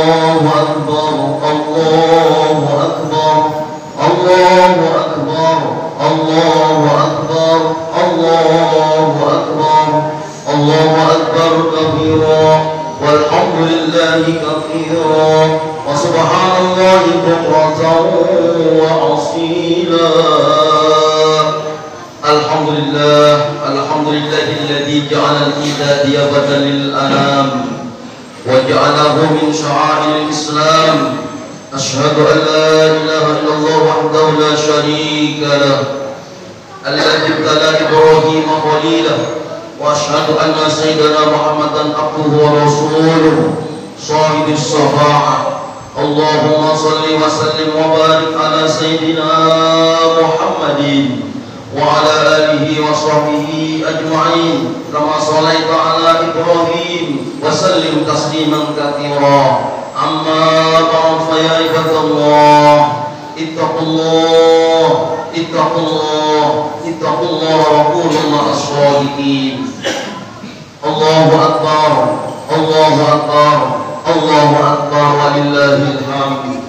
Allahu Akbar, Allahu Akbar, Allahu Akbar, Allahu Akbar, Allahu Akbar, Allahu Akbar kabira, walhamdulillahi katsira, wa subhanallahi bukratan wa asila. Alhamdulillahilladzi ja'ala al-ida diyabatan lil anam wa ja'alahu min sya'airil Islam. Asyhadu an la ilaha illallah wahdahu la syarika lah, alladzi ibtala Ibrahim khalilah, wa asyhadu anna sayyidana Muhammadan abduhu wa rasuluh shahidus syafa'ah. Allahumma shalli wa sallim wa barik ala sayyidina Muhammadin wa ala alihi wa sahbihi ajma'in, kama shallaita ala Ibrahim wa sallim tasliman katsira. Amma ba'd, fa ya ibadallah, ittaqullah, ittaqullah, ittaqullah wa kunu ma'as shadiqin. Allahu akbar, Allahu akbar, Allahu akbar, walillahil hamd.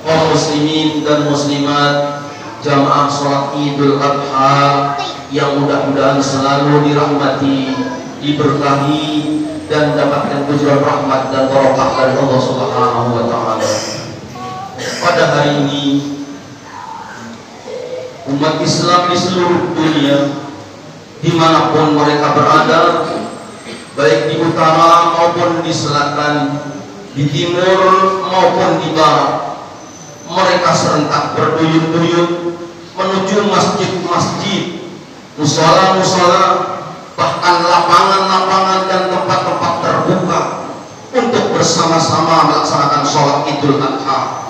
Kaum muslimin dan muslimat, jamaah sholat Idul Adha yang mudah-mudahan selalu dirahmati, diberkahi, dan dapatkan tujuan rahmat dan barokah dari Allah Subhanahu wa Ta'ala. Pada hari ini, umat Islam di seluruh dunia, dimanapun mereka berada, baik di utara maupun di selatan, di timur maupun di barat, mereka serentak berduyun-duyun menuju masjid-masjid, musala-musala, bahkan lapangan-lapangan dan tempat-tempat terbuka untuk bersama-sama melaksanakan sholat Idul Adha.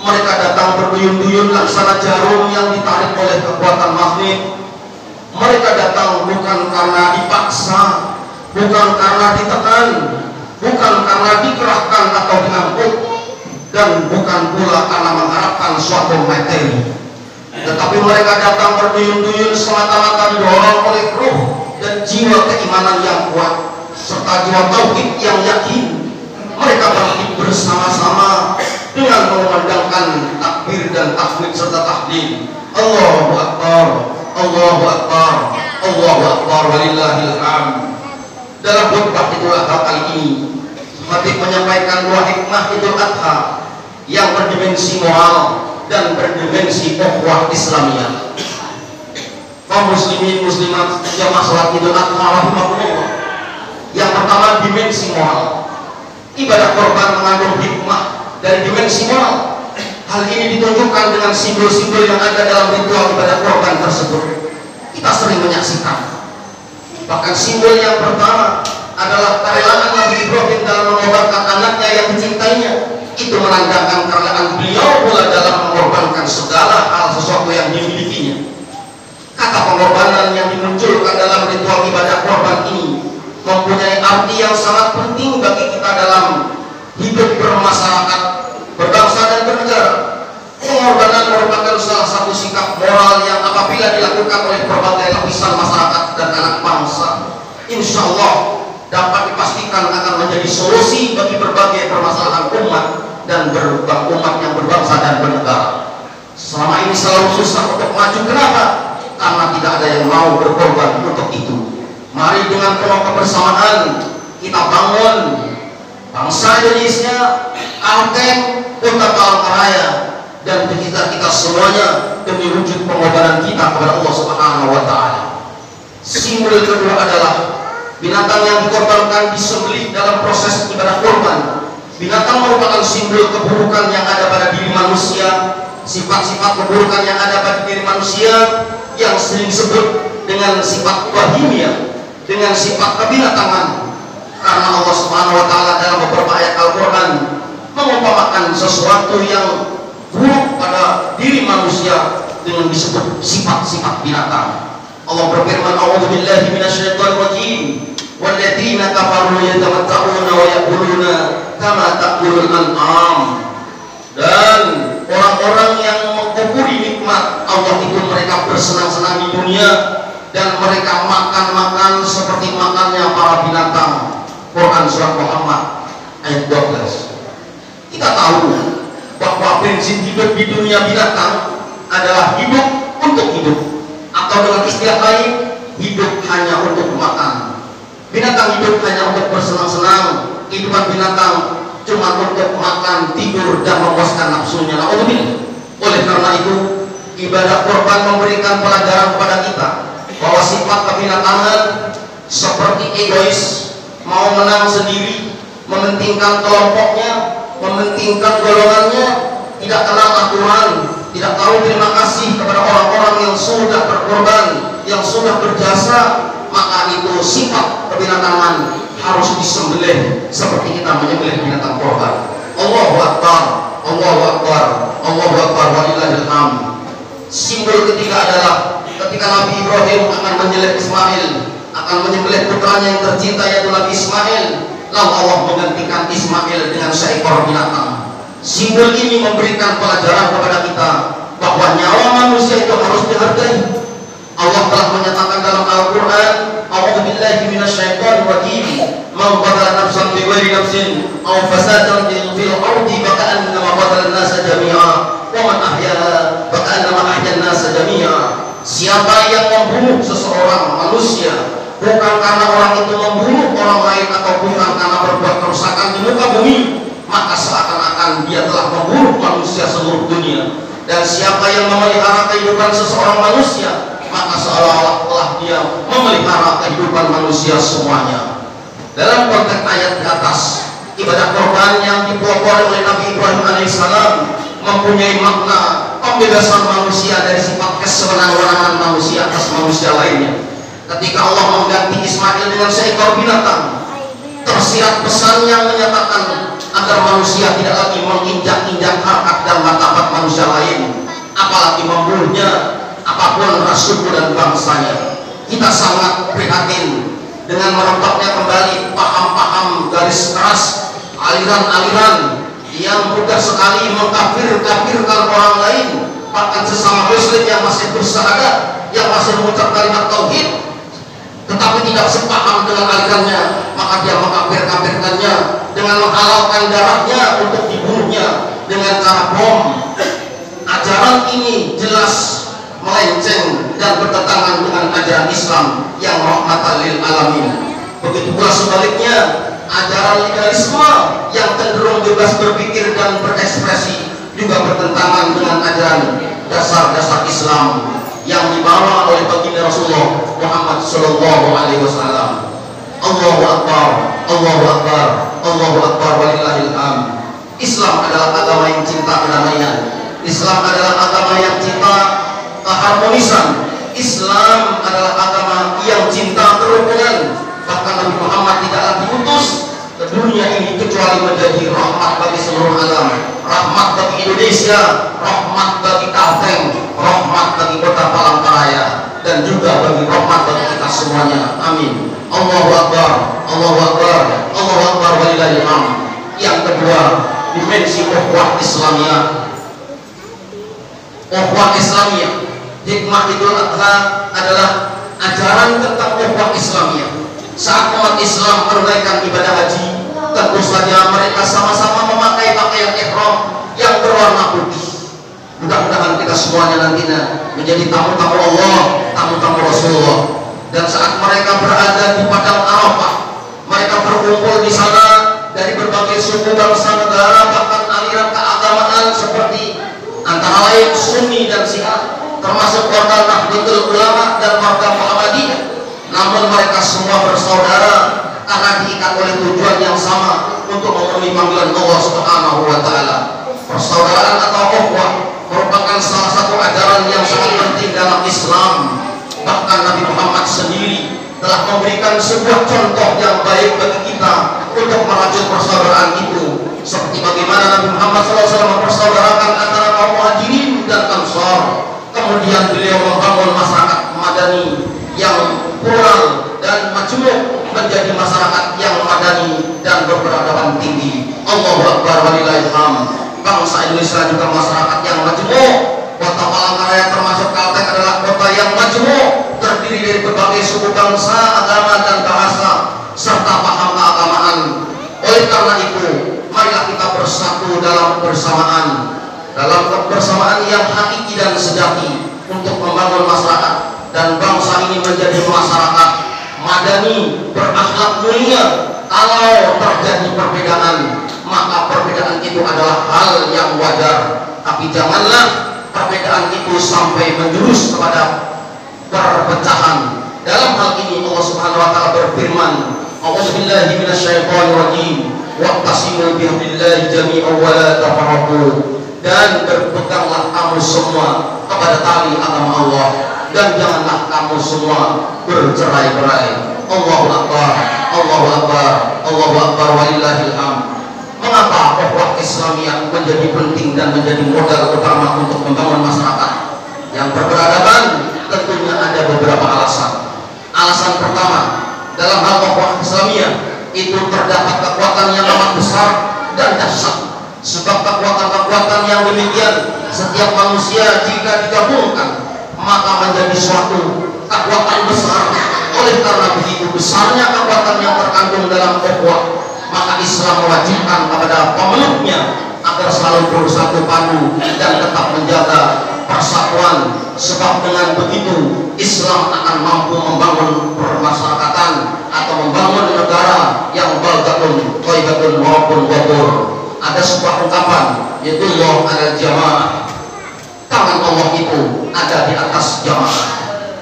Mereka datang berduyun-duyun laksana jarum yang ditarik oleh kekuatan magnet. Mereka datang bukan karena dipaksa, bukan karena ditekan, bukan karena dikerahkan atau diangkut, dan bukan pula karena mengharapkan suatu materi, tetapi mereka datang berduyun-duyun semata-mata didorong oleh ruh dan jiwa keimanan yang kuat serta jiwa tauhid yang yakin. Mereka bangkit bersama-sama dengan mengumandangkan takbir dan tahmid serta tahlil. Allahu Akbar, Allahu Akbar, Allahu Akbar, walillahil hamd. Dalam khutbah Idul Adha kali ini, Khatib menyampaikan dua hikmah Idul Adha yang berdimensi moral dan berdimensi ukhuwah Islamiyah. Kaum muslimin muslimat jamaah salat Idul Adha rahimakumullah. Yang pertama, dimensi moral. Ibadah korban mengandung hikmah dari dimensi moral. Hal ini ditunjukkan dengan simbol-simbol yang ada dalam ritual ibadah korban tersebut. Kita sering menyaksikan. Bahkan simbol yang pertama adalah kerelaan Nabi Ibrahim dalam mengorbankan anaknya yang dicintainya. Itu menandakan kerelaan beliau pula dalam mengorbankan segala hal sesuatu yang dimilikinya. Kata pengorbanan yang dimunculkan dalam ritual ibadah korban ini mempunyai arti yang sangat penting bagi kita dalam hidup bermasyarakat, berbangsa dan bernegara. Pengorbanan merupakan salah satu sikap moral yang apabila dilakukan oleh berbagai lapisan masyarakat dan anak bangsa, insya Allah dapat dipastikan akan menjadi solusi bagi berbagai permasalahan umat dan umat yang berbangsa dan bernegara. Selama ini selalu susah untuk maju. Kenapa? Karena tidak ada yang mau berkorban untuk itu. Mari dengan penuh kebersamaan kita bangun bangsa Indonesia, Kalteng, Kota Palangkaraya, dan kita semuanya demi wujud pengorbanan kita kepada Allah Subhanahu wa Ta'ala. Simbol kedua adalah binatang yang dikorbankan disembelih dalam proses ibadah korban. Binatang merupakan simbol keburukan yang ada pada diri manusia, sifat-sifat keburukan yang ada pada diri manusia yang sering disebut dengan sifat bahimia, dengan sifat kebinatangan. Karena Allah Subhanahu wa Ta'ala dalam beberapa ayat Al-Quran mengumpamakan sesuatu yang buruk pada diri manusia dengan disebut sifat-sifat binatang. Allah berfirman, a'udzubillahi minasyaitonir rajim, walladzina kafaru yatamatta'una wa ya'kuluna kama ta'kulul an'am. Dan orang-orang yang mengkufuri nikmat Allah itu mereka bersenang-senang di dunia dan mereka makan-makan seperti makannya para binatang. Quran surat Muhammad ayat 12. Kita tahu bahwa prinsip hidup di dunia binatang adalah hidup untuk hidup, atau dengan istilah lain, hidup hanya untuk makan. Binatang hidup hanya untuk bersenang-senang. Kehidupan binatang cuma untuk makan, tidur, dan memuaskan nafsunya. Oleh karena itu, ibadah korban memberikan pelajaran kepada kita bahwa sifat kebinatangan seperti egois, mau menang sendiri, mementingkan kelompoknya, mementingkan golongannya, tidak kenal aturan, tidak tahu terima kasih kepada orang-orang yang sudah berkorban, yang sudah berjasa, maka itu sifat kebinatangan harus disembelih seperti kita menyembelih binatang korban. Allahu Akbar, Allahu Akbar, Allahu Akbar, walillahil hamd. Simbol ketiga adalah ketika Nabi Ibrahim akan menyembelih Ismail, akan menyembelih putranya yang tercinta yaitu Nabi Ismail, lalu Allah menggantikan Ismail dengan seekor binatang. Simbol ini memberikan pelajaran kepada kita bahwa nyawa manusia itu harus dihargai. Allah telah menyatakan dalam Al-Quran, A'udzu billahi minasyaitonir rajim, man qatala nafsan bighairi nafsin aw fasadan fil ardi faka'annama qatala an-nasa jami'a wa man ahyaha faka'annama ahya an-nasa jami'a. Siapa yang membunuh seseorang manusia bukan karena orang itu membunuh orang lain atau bukan karena berbuat kerusakan di muka bumi, maka seakan-akan dia telah membunuh manusia seluruh dunia. Dan siapa yang memelihara kehidupan seseorang manusia, maka seolah-olah telah dia memelihara kehidupan manusia semuanya. Dalam konteks ayat di atas, ibadah korban yang dipelopori oleh Nabi Ibrahim alaihissalam mempunyai makna pembebasan manusia dari sifat kesewenang-wenangan manusia atas manusia lainnya. Ketika Allah mengganti Ismail dengan seekor binatang, tersirat pesan yang menyatakan agar manusia tidak lagi menginjak-injak harkat dan martabat manusia lain, apalagi membunuhnya, apapun ras suku dan bangsanya. Kita sangat prihatin dengan merombaknya kembali paham-paham garis keras, aliran-aliran yang mudah sekali mengkafir-kafirkan orang lain, bahkan sesama muslim yang masih bersyahadat, yang masih mengucap kalimat tauhid, tetapi tidak sepaham dengan alirannya, maka dia mengkafir-kafirkannya dengan menghalalkan darahnya untuk dibunuhnya dengan cara bom. Ajaran ini jelas melenceng dan bertentangan dengan ajaran Islam yang rahmatan lil alamin. Begitu pula sebaliknya, ajaran liberalisme yang cenderung bebas berpikir dan berekspresi juga bertentangan dengan ajaran dasar-dasar Islam yang dibawa oleh baginda Rasulullah Muhammad Sallallahu Alaihi Wasallam. Allahu Akbar, Allahu Akbar, Allahu Akbar, walillahil hamd. Islam adalah agama yang cinta kedamaian. Islam adalah agama yang cinta keharmonisan. Islam adalah agama yang cinta kerukunan. Bahkan Nabi Muhammad tidaklah diutus ke dunia ini kecuali menjadi rahmat bagi seluruh alam, rahmat bagi Indonesia, rahmat bagi Kalteng, rahmat bagi kota Palangkaraya, dan juga bagi rahmat bagi kita semuanya. Amin. Allahu Akbar, Allahu Akbar, Allahu Akbar, walillahil hamd. Yang kedua, dimensi ukhuwah Islamiyah. Ukhuwah Islamiyah, hikmah Idul Adha adalah ajaran tentang ukhuwah Islamiyah. Saat umat Islam menunaikan ibadah haji, tentu saja mereka sama-sama memakai pakaian ihram yang berwarna putih. Mudah-mudahan kita semuanya nantinya menjadi tamu-tamu Allah, tamu-tamu Rasulullah. Dan saat mereka berada di padang Arafah, mereka berkumpul di sana dari berbagai suku bangsa negara, bahkan aliran keagamaan seperti antara lain Sunni dan Syiah, termasuk warga Nahdlatul Ulama dan warga Muhammadiyah. Namun mereka semua bersaudara karena diikat oleh tujuan yang sama untuk memenuhi panggilan Allah Subhanahu wa taala. Persaudaraan atau ukhuwah merupakan salah satu ajaran yang sangat penting dalam Islam. Bahkan Nabi Muhammad sendiri telah memberikan sebuah contoh yang baik bagi kita untuk merajut persaudaraan itu, seperti bagaimana Nabi Muhammad SAW mempersaudarakan antara kaum Muhajirin dan Ansar. Kemudian beliau membangun masyarakat madani yang plural dan majmuk menjadi masyarakat yang madani dan berperadaban tinggi. Allahu Akbar, walillahil hamd. Bangsa Indonesia juga masyarakat yang majmuk. Kota Palangkaraya termasuk Kalteng adalah kota yang majmuk, terdiri dari berbagai suku bangsa, agama dan bahasa serta paham keagamaan. Oleh karena itu, marilah kita bersatu dalam membangun masyarakat dan bangsa ini menjadi masyarakat madani berakhlak mulia. Kalau terjadi perbedaan, maka perbedaan itu adalah hal yang wajar, tapi janganlah perbedaan itu sampai menjurus kepada perpecahan. Dalam hal ini Allah Subhanahu wa taala berfirman, "A'udzubillahi minasyaitonirrajim. Wa'tasimu bihablillahi jami'an wa la tafarraqu." Dan berpeganglah kamu semua kepada tali agama Allah, dan janganlah kamu semua bercerai-berai. Allahu Akbar, Allahu Akbar, Allahu Akbar, walillahil hamd. Mengapa ukhuwah Islamiyah menjadi penting dan menjadi modal utama untuk membangun masyarakat yang berperadaban? Tentunya ada beberapa alasan. Alasan pertama, dalam hal ukhuwah Islamiyah itu terdapat kekuatan yang amat besar dan dahsyat. Sebab kekuatan-kekuatan yang demikian, setiap manusia jika digabungkan maka menjadi suatu kekuatan besar. Oleh karena begitu besarnya kekuatan yang terkandung dalam ukhuwah, maka Islam mewajibkan kepada pemeluknya agar selalu bersatu padu dan tetap menjaga persatuan. Sebab dengan begitu Islam akan mampu membangun permasyarakatan atau membangun negara yang baldatun, thayyibatun maupun ghafur. Ada sebuah ungkapan, yaitu Allah ala jamaah, tangan Allah itu ada di atas jamaah.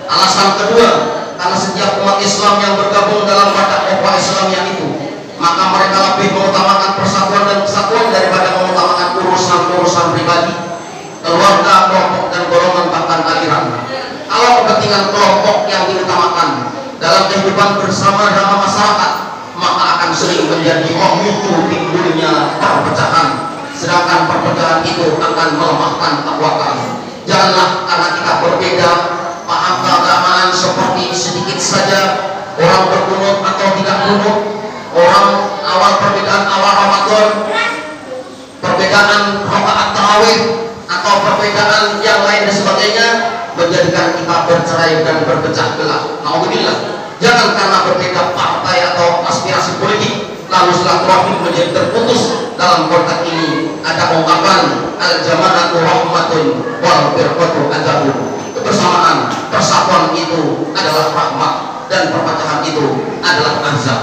Alasan kedua, karena setiap umat Islam yang bergabung dalam wadah ukhuwah Islamiyah itu, maka mereka lebih mengutamakan persatuan dan kesatuan daripada mengutamakan urusan-urusan pribadi, keluarga, kelompok, dan golongan bahkan aliran. Kalau kepentingan kelompok yang diutamakan dalam kehidupan bersama dalam masyarakat, maka akan sering menjadi pemicu timbulnya perpecahan, sedangkan perpecahan itu akan melemahkan kekuatan. Janganlah karena kita berbeda paham keagamaan seperti sedikit saja orang berkunut atau tidak kunut, orang awal perbedaan awal Ramadan, perbedaan rakaat tarawih atau perbedaan yang lain dan sebagainya menjadikan kita bercerai dan berpecah belah. Alhamdulillah. Jangan karena berbeda partai atau aspirasi politik lalu silaturahmi menjadi terputus. Dalam konteks ini ada ungkapan al-jamanatu rahmatun wal firqatu adzabun. Kebersamaan, persatuan itu adalah rahmat dan perpecahan itu adalah azab.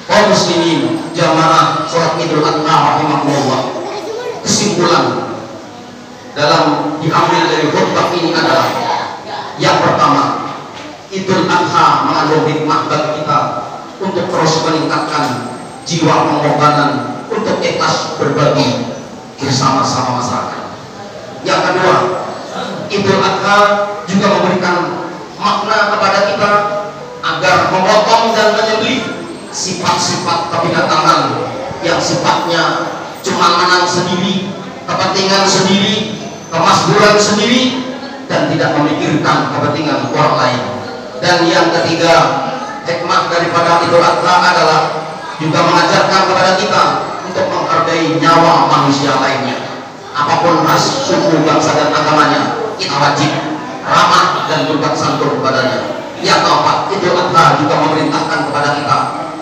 Kaum muslimin jamaah salat Idul Adha rahimakumullah. Kesimpulan dalam diambil dari khutbah ini adalah yang pertama, Idul Adha mengandung hikmah bagi kita untuk terus meningkatkan jiwa pengorbanan untuk ikhlas berbagi bersama-sama masyarakat. Yang kedua, Idul Adha juga memberikan makna kepada kita agar memotong dan menyembelih sifat-sifat kebinatangan yang sifatnya cuma menang sendiri, kepentingan sendiri, kemasburan sendiri, dan tidak memikirkan kepentingan orang lain. Dan yang ketiga, hikmah daripada Idul Adha adalah juga mengajarkan kepada kita untuk menghargai nyawa manusia lainnya, apapun ras, suku, bangsa, dan agamanya. Kita wajib ramah dan berbuat santun kepadanya. Yang keempat, Idul Adha juga memerintahkan kepada kita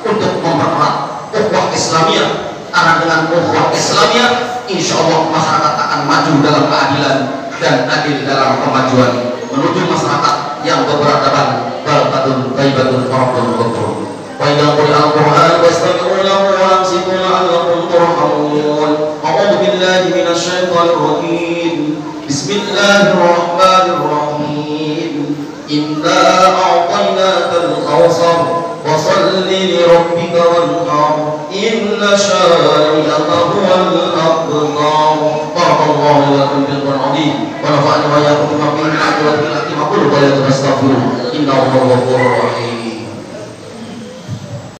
untuk mempererat ukhuwah Islamiyah, karena dengan ukhuwah Islamiyah insya Allah masyarakat akan maju dalam keadilan dan adil dalam kemajuan menuju masyarakat yang berperadaban. Balqatun thayyibatun rabbun ghafur. Wa idza quri'a al-Qur'an fastami'u lahu wa ansitu la'allakum turhamun. A'udzu billahi minasy syaithanir rajim. Bismillahirrahmanirrahim. Inna a'tainakal kautsar wa shalli li rabbika wanhar. Inna syani'aka huwal abtar. Barakallahu lakum bil Qur'an wa nafa'ani wa iyyakum bima fihi min ayati wa hikmatin. Qul wa la tastaghfiru innahu huwal ghafurur rahim.